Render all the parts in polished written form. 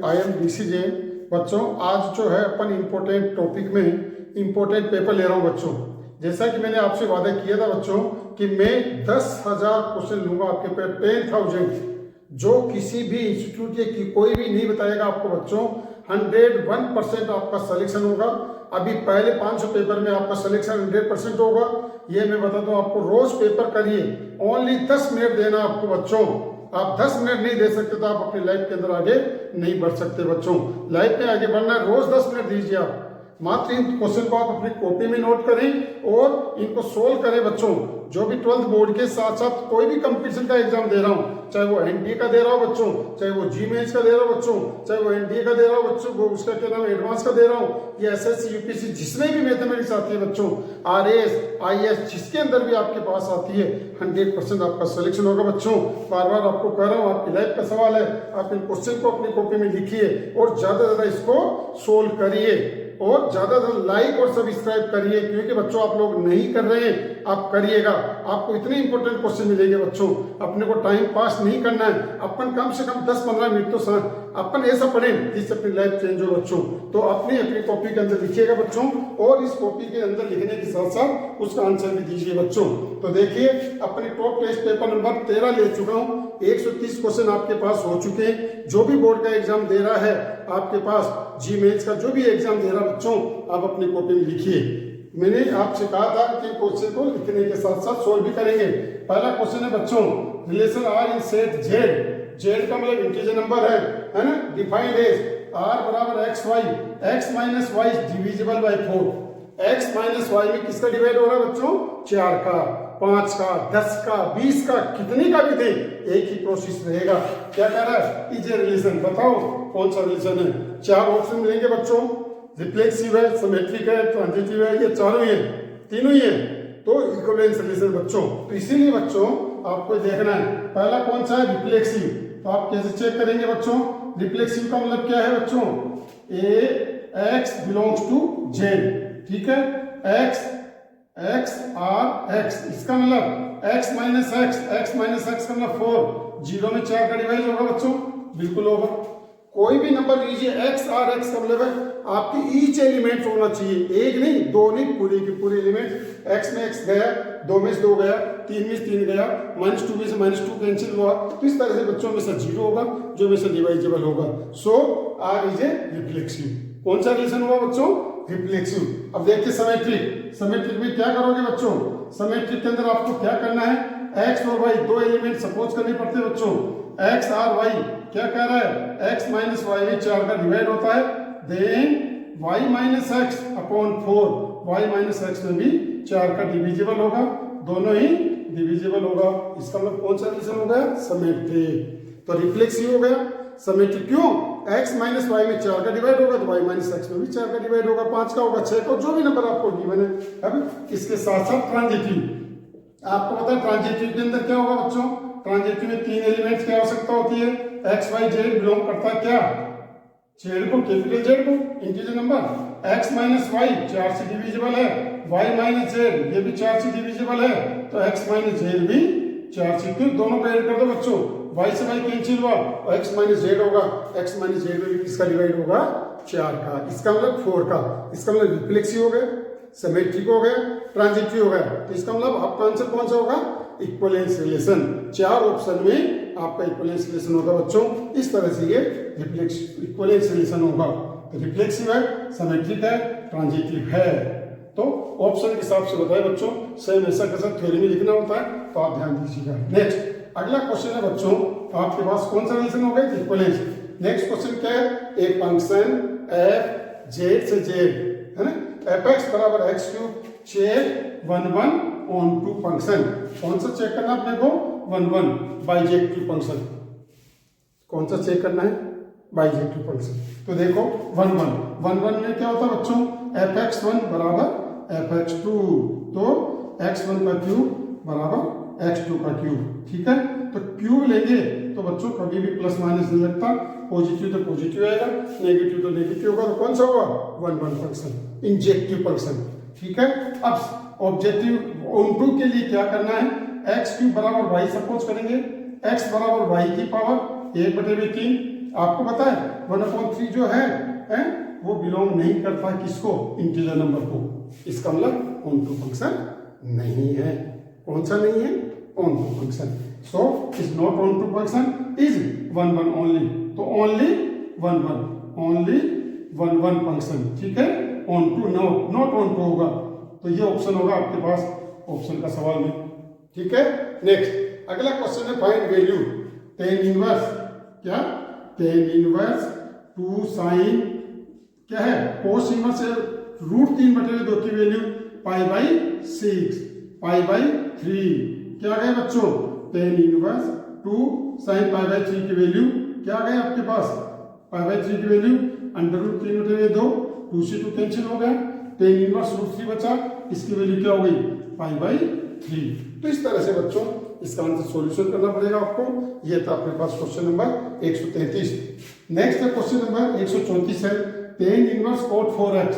I am BCJ। बच्चों आज जो है अपन इम्पोर्टेंट टॉपिक में इम्पोर्टेंट पेपर ले रहा हूँ बच्चों। जैसा कि मैंने आपसे वादा किया था बच्चों कि मैं 10,000 क्वेश्चन लूंगा आपके पे, 10,000 जो किसी भी इंस्टीट्यूट की कोई भी नहीं बताएगा आपको बच्चों। 101% आपका सिलेक्शन होगा। अभी पहले 500 पेपर में आपका सिलेक्शन 100% होगा। ये मैं बता दूं आपको, रोज पेपर करिए, ओनली 10 मिनट देना आपको बच्चों। आप 10 मिनट नहीं दे सकते तो आप अपनी लाइफ के अंदर आगे नहीं बढ़ सकते बच्चों। लाइफ में आगे बढ़ना है, रोज 10 मिनट दीजिए आप। मात्र इन क्वेश्चन को आप अपनी कॉपी में नोट करें और इनको सोल्व करें बच्चों। जो भी 12th बोर्ड के साथ साथ कोई भी कंपटीशन का एग्जाम दे रहा हूं, चाहे वो NTA का दे रहा हो बच्चों, चाहे वो GMAINS का दे रहा हो बच्चों, चाहे वो NDA का दे रहा हो बच्चों, वो उसका क्या नाम एडवांस का दे रहा हूं, या SSC UPSC जिसमें भी मैथमेटिक्स आती है बच्चों, RAS IAS जिसके अंदर भी आपके पास आती है, 100% आपका सिलेक्शन होगा बच्चों। बार बार आपको कह रहा हूं, आपकी लाइफ का सवाल है। आप इन क्वेश्चन को अपनी कॉपी में लिखिए और ज्यादा से ज्यादा इसको सोल्व करिए और ज्यादा से लाइक और सब्सक्राइब करिए, क्योंकि बच्चों आप लोग नहीं कर रहे हैं, आप करिएगा। आपको इतने इंपॉर्टेंट क्वेश्चन मिलेंगे बच्चों। अपने को टाइम पास नहीं करना है, अपन कम से कम 10-15 मिनट तो अपन ऐसा पढ़ें जिससे अपनी लाइफ चेंज हो बच्चों। तो अपनी कॉपी के अंदर लिखिएगा बच्चों, और इस कॉपी के अंदर लिखने के साथ साथ उसका आंसर भी दीजिए बच्चों। तो देखिए, अपने टॉप टेस्ट पेपर नंबर 13 ले चुका हूं। 130 क्वेश्चन आपके पास हो चुके हैं। जो भी बोर्ड का एग्जाम दे रहा है आपके पास, GMAINS का जो भी एग्जाम दे रहा बच्चों, आप अपनी कॉपी में लिखिए। मैंने आपसे कहा था कि क्वेश्चन को लिखने के साथ साथ सोल्व भी करेंगे। पहला क्वेश्चन है बच्चों, रिलेशन R इन सेट Z। Z का मतलब इंटीजर नंबर है ना। डिफाइंड एज R बराबर XY, X minus Y divisible by 4। X minus Y में किसका डिवाइड हो रहा है बच्चों? 4 का, 5 का, 10 का, 20 का, कितने का भी दे, एक ही प्रोसेस रहेगा। क्या कह रहा है? Is a relation. बताओ कौन सा रिलेशन है? 4 ऑप्शन मिलेंगे बच्चों। रिफ्लेक्सिव है, सिमेट्रिक है, ट्रांजिटिव है, ये चारों ही है, तीनों ही है। तो इक्विवेलेंस रिलेशन बच्चों। तो इसीलिए बच्चों आपको देखना है पहला कौन सा है, रिफ्लेक्सिव। तो आप कैसे चेक करेंगे बच्चों? रिफ्लेक्सिव का मतलब क्या है बच्चों? X बिलोंग्स टू Z, ठीक है। X R X, इसका मतलब X माइनस X का मतलब 4। 0 में 4 का डिवाइड होगा बच्चों, बिल्कुल होगा। कोई भी नंबर लीजिए, X R X का मतलब है आपकी ईच एलिमेंट होना चाहिए, एक नहीं, दो नहीं, पूरे के पूरे एलिमेंट। X में X गया, 2 में से 2 गया, 3 में से 3 गया, -2 में से -2 कैंसिल हुआ। तो इस तरह से बच्चों में से 0 होगा, जो में से डिवाइजेबल होगा। सो R इज ए रिफ्लेक्सिव। कौन सा रिलेशन हुआ बच्चों? रिफ्लेक्सिव। अब देखिए सिमेट्रिक। सिमेट्रिक में क्या करोगे बच्चों? सिमेट्रिक के अंदर आपको क्या करना है? X और Y दो एलिमेंट सपोज करने पड़ते हैं बच्चों। X R Y क्या कह रहा है? X माइनस Y में 4 का डिवाइड होता है, then Y minus X upon 4। Y minus X में भी 4 का डिविजिबल होगा, दोनों ही डिविजिबल होगा। इसका मतलब कौन सा रिलेशन हो गया? सिमेट्रिक। तो रिफ्लेक्सिव हो गया, सिमेट्रिक। क्यों? X माइनस Y में 4 का डिवाइड होगा तो Y माइनस X में भी 4 का डिवाइड होगा, 5 का होगा, 6 का, जो भी नंबर आपको गिवन है। अब इसके साथ साथ ट्रांजिटिव। आपको पता है ट्रांजिटिव के अंदर क्या होगा बच्चों? ट्रांजिटिव में 3 एलिमेंट्स की आवश्यकता होती है। X Y Z बिलोंग करता है क्या? Z को, कैपिटल Z को, integer number. X minus Y 4 से डिविजिबल है, Y माइनस Z ये भी 4 से डिविजिबल है, तो X माइनस Z भी 4 से। क्यों? दोनों को ऐड कर दो बच्चों, Y से Y कैंसिल हुआ और X माइनस Z होगा। X माइनस Z में भी किसका डिवाइड होगा? 4 का, इसका मतलब 4 का। इसका मतलब रिफ्लेक्सिव हो गया, सिमेट्रिक हो गया, ट्रांजिटिव हो गया। तो इसका मतलब आपका आंसर कौन सा होगा? Equivalence relation. 4 ऑप्शन में आपका इक्विवेलेंस रिलेशन होगा बच्चों। इस तरह से ये इक्विवेलेंस रिलेशन होगा। तो रिफ्लेक्सिव है, सिमेट्रिक है, ट्रांजिटिव है। तो ऑप्शन के हिसाब से बताए बच्चों, सेम ऐसा कैसा थ्योरी में लिखना होता है, तो आप ध्यान दीजिएगा। नेक्स्ट अगला क्वेश्चन है बच्चों, आपके पास कौन सा रिलेशन हो गया? इक्विवेलेंस। नेक्स्ट क्वेश्चन क्या है? एक फंक्शन f z से z है ना, fx बराबर x क्यूब चेक 1/(1/2) फंक्शन। कौन सा चेक करना अपने को? 1/1 बाइजेक्टिव फंक्शन। कौन सा चेक करना है? Bijective function. तो देखो 1/1 में क्या होता है बच्चों? fx1 बराबर fx2, तो x1 का क्यूब बराबर x2 का क्यूब, ठीक है। तो क्यूब लेंगे तो बच्चों कभी भी प्लस माइनस नहीं लगता, पॉजिटिव तो पॉजिटिव आएगा, नेगेटिव तो नेगेटिव होगा। तो कौन सा होगा? 1/1 फंक्शन, इंजेक्टिव फंक्शन, ठीक है। अब ऑब्जेक्टिव ऑन2 के लिए क्या करना है? x क्यूब बराबर y सपोज करेंगे, x बराबर y की पावर 1/3 आपको पता है 1/3 जो है वो बिलोंग नहीं करता किसको, इंटीजर नंबर को। इसका मतलब ऑन टू फंक्शन नहीं है। कौन सा नहीं है, onto function. So is not onto function, is 1 1 only. तो ओनली 1 1, ओनली 1 1 फंक्शन, ठीक है। Onto not onto होगा, तो ये ऑप्शन होगा आपके पास ऑप्शन का सवाल में, ठीक है। नेक्स्ट अगला क्वेश्चन है फाइंड वैल्यू tan इनवर्स, क्या tan इनवर्स 2 साइन क्या है कोस इनवर्स है √3/2 की वैल्यू π/6 π/3 क्या गए बच्चों, tan इनवर्स 2 साइन π/3 की वैल्यू क्या गए आपके पास, π/3 की वैल्यू √3/2, 2 से 2 कैंसिल हो गया, tan इनवर्स √3 बचा, इसकी वैल्यू क्या हो गई π/3। तो इस तरह से बच्चों इसका आंसर सॉल्यूशन करना पड़ेगा आपको। ये था आपके पास क्वेश्चन नंबर 133। नेक्स्ट है क्वेश्चन नंबर 134 है tan इनवर्स cot 4x।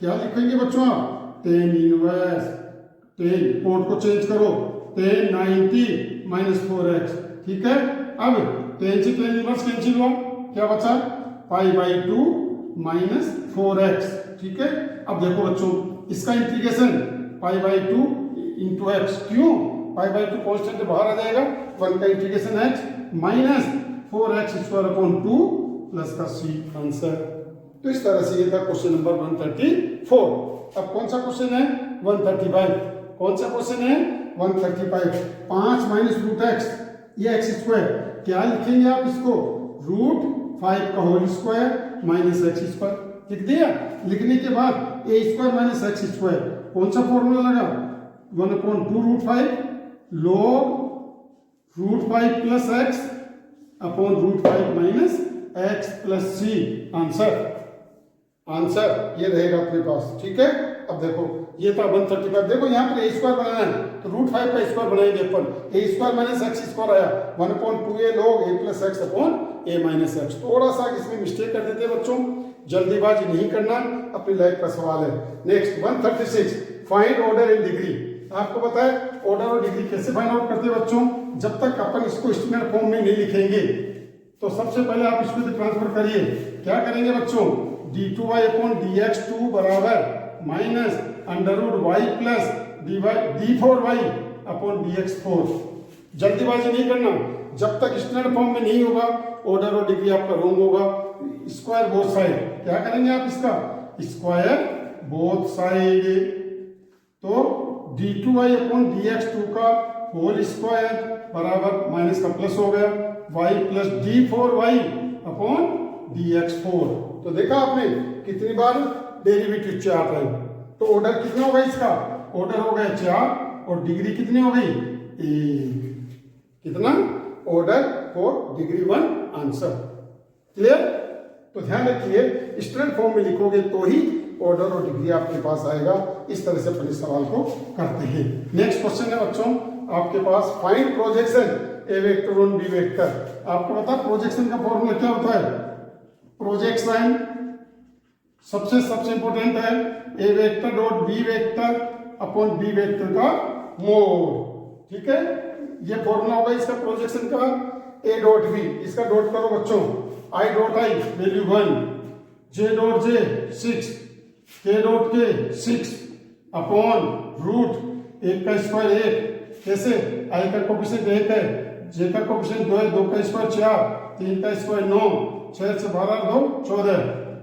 क्या लिखेंगे बच्चों आप, tan इनवर्स, tan cot को चेंज करो, tan 90 - 4x, ठीक है। अब tan से tan इनवर्स कैंसिल हुआ, क्या बचा π/2 - 4x, ठीक है। अब देखो बच्चों इसका इंटीग्रेशन π/2 इंटू एक्स, क्यों, π/2 कॉन्स्टेंट बाहर आ जाएगा, 1 का इंटीग्रेशन x -4x² 2 प्लस का c आंसर। तो इस तरह से ये था क्वेश्चन नंबर 134। अब कौन सा क्वेश्चन है 135, कौन सा क्वेश्चन है 135, 5 - √x ये x², क्या लिखेंगे आप इसको, √5 का होल स्क्वायर - x², लिख दिया। लिखने के बाद a² - x², कौन सा फॉर्मूला लगा, 1/2 √5 log √5 plus x upon √5 - x plus c answer. Answer ये रहेगा अपने पास, ठीक है। अब देखो ये था 135, देखो यहाँ पर a² बनाना है तो √5 का स्क्वायर बनाएंगे अपन, a² - x² आया 1/2a log a plus x upon a - x। थोड़ा सा इसमें मिस्टेक कर देते हैं बच्चों, जल्दीबाजी नहीं करना, अपनी लाइफ का सवाल है। Next 136 find order and degree. आपको पता है ऑर्डर और डिग्री कैसे फाइंड आउट करते हैं बच्चों, जब तक अपन इसको स्टैंडर्ड फॉर्म में नहीं लिखेंगे तो सबसे पहले आप इसको ट्रांसफर करिए। क्या करेंगे बच्चों, d2y अपॉन dx2 बराबर -√y plus d4y upon dx4। जल्दीबाजी नहीं करना, जब तक स्टैंडर्ड फॉर्म में नहीं होगा ऑर्डर और डिग्री आपका रॉन्ग होगा। स्क्वायर बोथ साइड, क्या करेंगे आप इसका स्क्वायर बोथ साइड, तो d2y अपॉन dx2 का होल स्क्वायर बराबर माइनस का प्लस हो गया y plus d4y upon dx4। तो देखा आपने कितनी बार डेरिवेटिव 4 है, तो ऑर्डर कितना होगा इसका, ऑर्डर हो गया 4 और डिग्री कितनी हो गई 1, कितना order for degree 1 answer. Clear, तो ध्यान रखिए स्टैंडर्ड फॉर्म में लिखोगे तो ही ऑर्डर और डिग्री आपके पास आएगा। इस तरह से अपन इस सवाल को करते हैं। नेक्स्ट क्वेश्चन है बच्चों आपके पास find projection a vector on b vector. आपको पता है प्रोजेक्शन का फॉर्मूला क्या होता है, प्रोजेक्शन सबसे इंपॉर्टेंट है a vector dot b vector upon b vector का मोड, ठीक है। ये फॉर्मूला होगा इसका प्रोजेक्शन का, ए डॉट बी, इसका डॉट करो बच्चों, i dot i value 1, j dot j 6, k dot के 6 अपॉन रूट 1 का स्क्वायर 1, कैसे आई का कोफिशिएंट 1 है, जे का कोफिशिएंट 2 है, 2 का स्क्वायर 4, 3 का स्क्वायर 9, 6 से 12 2 14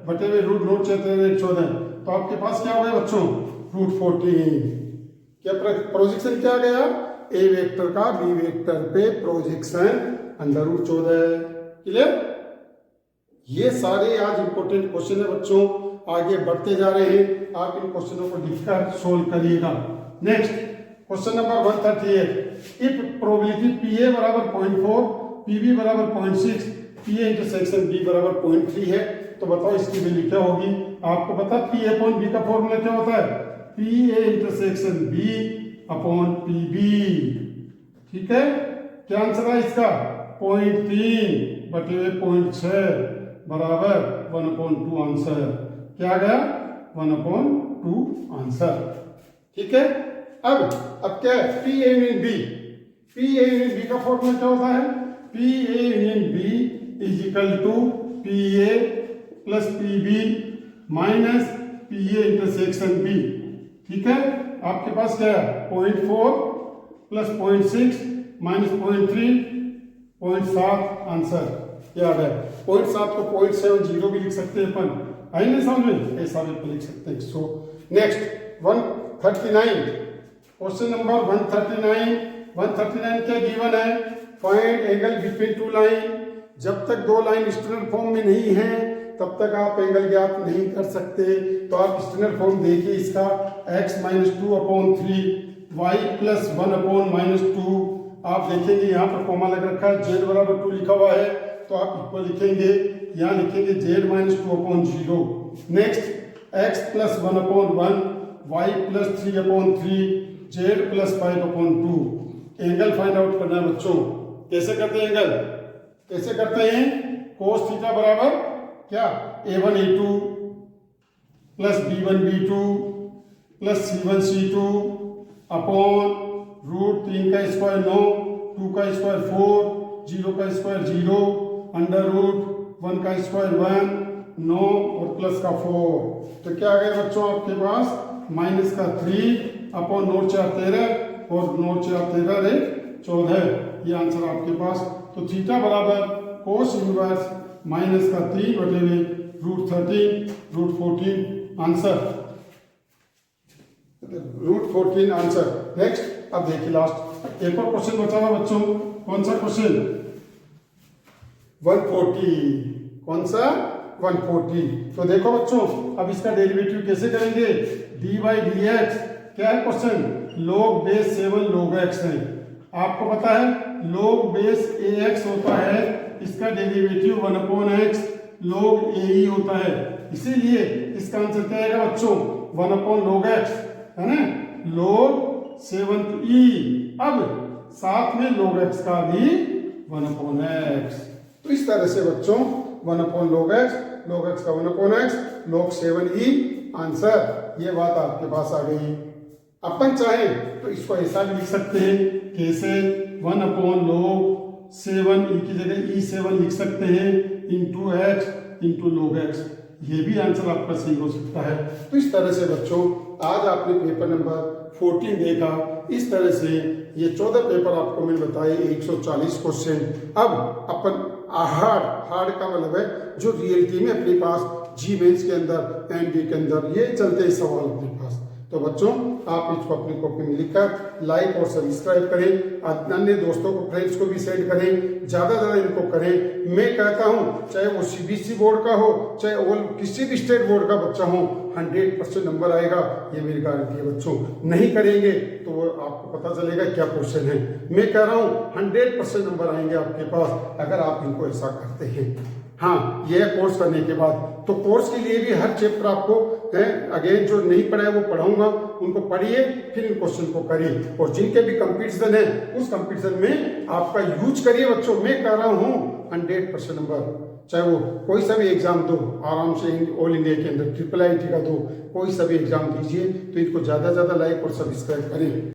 बटे हुए रूट 9 6 14। तो आपके पास क्या हो गया बच्चों √14। क्या प्रोजेक्शन क्या गया, ए वेक्टर का बी वेक्टर पे प्रोजेक्शन √14। क्लियर, ये सारे आज इंपॉर्टेंट क्वेश्चन है बच्चों, आगे बढ़ते जा रहे हैं, आप इन क्वेश्चनों को लिखकर सोल्व करिएगा। Next question number 138 if probability PA बराबर 0.4 पीबी बराबर 0.6 पीए इंटरसेक्शन बी बराबर 0.3 है, तो बताओ इसकी वैल्यू क्या होगी। आपको पता पी अपॉन बी का फॉर्मूला क्या होता है, P A intersection B upon P B, ठीक है। क्या आंसर है इसका 0.3 बटे हुए 0.6 बराबर 1/2 आंसर। क्या गया 1/2 आंसर, ठीक है। अब क्या है P A union B, P A union B का फॉर्मूला क्या होता है, P A union B is equal to P A plus P B minus P A intersection B. ठीक है, आपके पास क्या है 0.4 प्लस 0.6 माइनस 0.3 0.7 आंसर याद है। 0.7 को 0.70 भी लिख सकते हैं अपन, आई नहीं समझ में, ऐसा भी अपन लिख सकते हैं। सो नेक्स्ट 139 क्वेश्चन नंबर 139 क्या गिवन है, find angle between two line. जब तक दो लाइन स्टैंडर्ड फॉर्म में नहीं है तब तक आप एंगल ज्ञात नहीं कर सकते। तो आप स्टैंडर्ड फॉर्म देखिए इसका, x माइनस 2/3 y प्लस 1/-2। आप देखेंगे यहाँ पर कॉमा लग रखा है, z बराबर 2 लिखा हुआ है तो आप इक्वल लिखेंगे, यहाँ लिखेंगे z minus 2/0। Next x plus 1/1 y plus 3/3 z plus 5/2। Angle find out करना है बच्चों। कैसे करते हैं एंगल, कैसे करते हैं, cos थीटा बराबर क्या a1 a2 plus b1 b2 plus c1 c2 upon root 3 का स्क्वायर 9, 2 का स्क्वायर 4, 0 का स्क्वायर 0, अंडर रूट 1 का स्क्वायर 1, 9 और प्लस का 4। तो क्या आ गया बच्चों आपके पास माइनस का 3 अपॉन 9 4 13 और 9 4 13 रे 14। ये आंसर आपके पास। तो थीटा बराबर कोस इनवर्स माइनस का 3/√13 √14 आंसर, √14 आंसर। नेक्स्ट अब देखिए लास्ट एक और क्वेश्चन बचा हुआ बच्चों। कौन सा क्वेश्चन, 140। कौन सा 140। तो देखो बच्चों अब इसका डेरिवेटिव कैसे करेंगे, dy/dx क्या है question, log base 7 log x है। आपको पता है log बेस ax होता है, इसका डेरिवेटिव 1/x log ae होता है, इसीलिए इसका आंसर क्या आएगा बच्चों 1/log x है ना, log 7e। अब साथ में log x का भी 1/x। तो इस तरह से बच्चों 1/log x, log x का 1/x, log 7e आंसर। ये बात आपके पास आ गई। अपन चाहें तो इसको ऐसा भी लिख सकते हैं, कैसे 1/log 7 e की जगह e7 लिख सकते हैं into x into log x। ये भी आंसर आपका सही हो सकता है। तो इस तरह से बच्चों आज आपने पेपर नंबर 14 देखा। इस तरह से ये 14 पेपर आपको मैंने बताए, 140 क्वेश्चन। अब अपन हार्ड का मतलब है जो रियलिटी में अपने पास जी मेंस के अंदर एनडी के अंदर ये चलते हैं सवाल अपने पास। तो बच्चों आप इसको अपनी कॉपी में लिखकर लाइक और सब्सक्राइब करें, अन्य दोस्तों को फ्रेंड्स को भी सेंड करें, ज़्यादा इनको करें। मैं कहता हूँ चाहे वो सीबीएसई बोर्ड का हो चाहे वो किसी भी स्टेट बोर्ड का बच्चा हो, 100% नंबर आएगा, ये मेरी गारंटी है बच्चों। नहीं करेंगे तो वो आपको पता चलेगा क्या क्वेश्चन है। मैं कह रहा हूँ 100% नंबर आएंगे आपके पास अगर आप इनको ऐसा करते हैं। हाँ, ये कोर्स करने के बाद तो कोर्स के लिए भी हर चैप्टर आपको अगेन जो नहीं पढ़ा है वो पढ़ाऊंगा, उनको पढ़िए फिर इन क्वेश्चन को करिए। और जिनके भी कंपटीशन है उस कंपटीशन में आपका यूज करिए बच्चों। मैं कह रहा हूँ 100% नंबर, चाहे वो कोई सा भी एग्जाम दो आराम से, ऑल इंडिया के अंदर IIIT का दो, कोई सा भी एग्जाम दीजिए। तो इनको ज़्यादा लाइक और सब्सक्राइब करें।